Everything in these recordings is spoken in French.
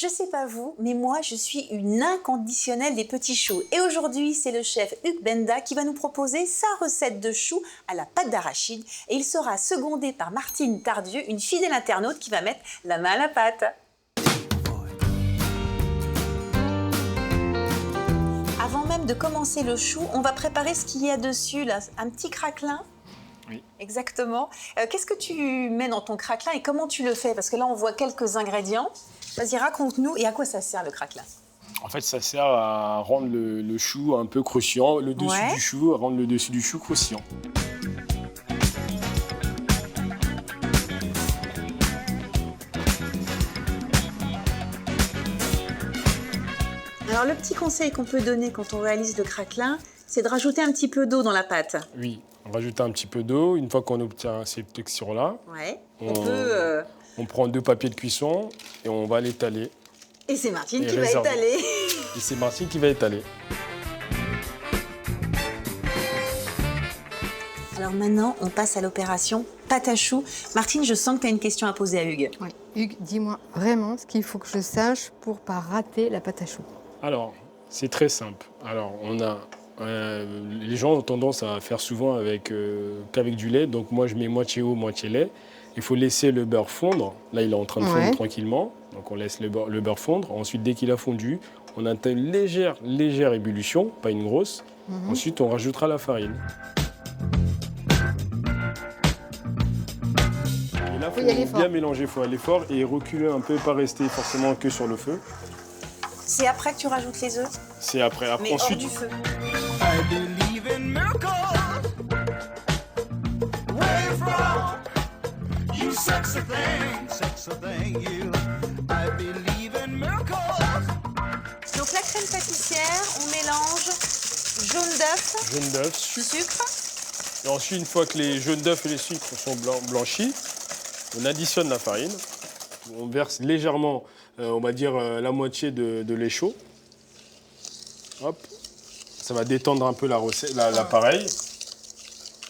Je sais pas vous, mais moi je suis une inconditionnelle des petits choux. Et aujourd'hui, c'est le chef Hugues Benda qui va nous proposer sa recette de choux à la pâte d'arachide. Et il sera secondé par Martine Tardieu, une fidèle internaute qui va mettre la main à la pâte. Avant même de commencer le chou, on va préparer ce qu'il y a dessus, là. Un petit craquelin. Oui. Exactement. Qu'est-ce que tu mets dans ton craquelin et comment tu le fais? Parce que là, on voit quelques ingrédients. Vas-y, raconte-nous. Et à quoi ça sert, le craquelin? En fait, ça sert à rendre le chou un peu croustillant, le dessus du chou, à rendre le dessus du chou croustillant. Alors, le petit conseil qu'on peut donner quand on réalise le craquelin, c'est de rajouter un petit peu d'eau dans la pâte. Oui, on rajoute un petit peu d'eau. Une fois qu'on obtient cette texture-là, Ouais. on prend 2 papiers de cuisson et on va l'étaler. Et c'est Martine qui va étaler. Et c'est Martine qui va étaler. Alors maintenant, on passe à l'opération pâte à choux. Martine, je sens que tu as une question à poser à Hugues. Oui. Hugues, dis-moi vraiment ce qu'il faut que je sache pour ne pas rater la pâte à choux. Alors, c'est très simple. Alors, les gens ont tendance à faire souvent qu'avec du lait. Donc moi, je mets moitié eau, moitié lait. Il faut laisser le beurre fondre. Là, il est en train de fondre tranquillement. Donc on laisse le beurre fondre. Ensuite, dès qu'il a fondu, on a une légère ébullition, pas une grosse. Ensuite, on rajoutera la farine. Et là, il faut bien mélanger, il faut aller fort et reculer un peu, pas rester forcément que sur le feu. C'est après que tu rajoutes les œufs? C'est après. Mais ensuite, hors du feu. Donc la crème pâtissière, on mélange jaune d'œuf, sucre. Et ensuite, une fois que les jaunes d'œufs et les sucres sont blanchis, on additionne la farine. On verse légèrement, on va dire, la moitié de lait chaud. Hop. Ça va détendre un peu l'appareil.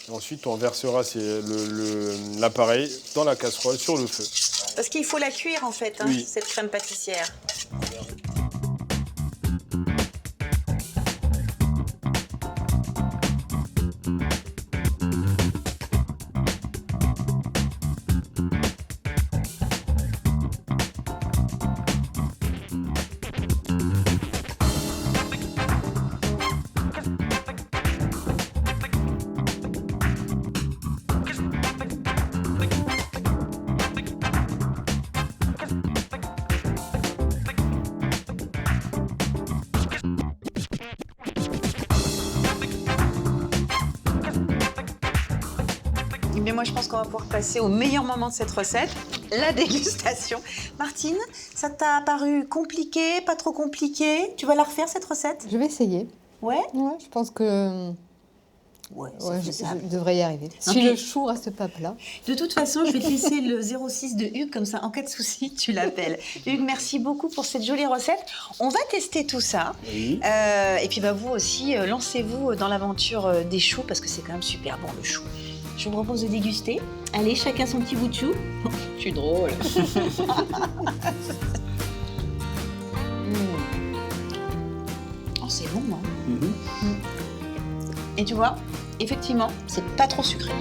Et ensuite, on versera l'appareil dans la casserole sur le feu. Parce qu'il faut la cuire, en fait, oui. Cette crème pâtissière. Mais moi, je pense qu'on va pouvoir passer au meilleur moment de cette recette, la dégustation. Martine, ça t'a paru compliqué, pas trop compliqué? Tu vas la refaire, cette recette? Je vais essayer. Ouais? Ouais, je pense que je devrais y arriver. Si le chou reste pas plat. De toute façon, je vais te laisser le 06 de Hugues, comme ça, en cas de souci, tu l'appelles. Hugues, merci beaucoup pour cette jolie recette. On va tester tout ça. Oui. Et puis, vous aussi, lancez-vous dans l'aventure des choux, parce que c'est quand même super bon, le chou. Je vous propose de déguster. Allez, chacun son petit bout de chou. Je suis drôle. Oh, c'est bon, hein. Et tu vois, effectivement, c'est pas trop sucré.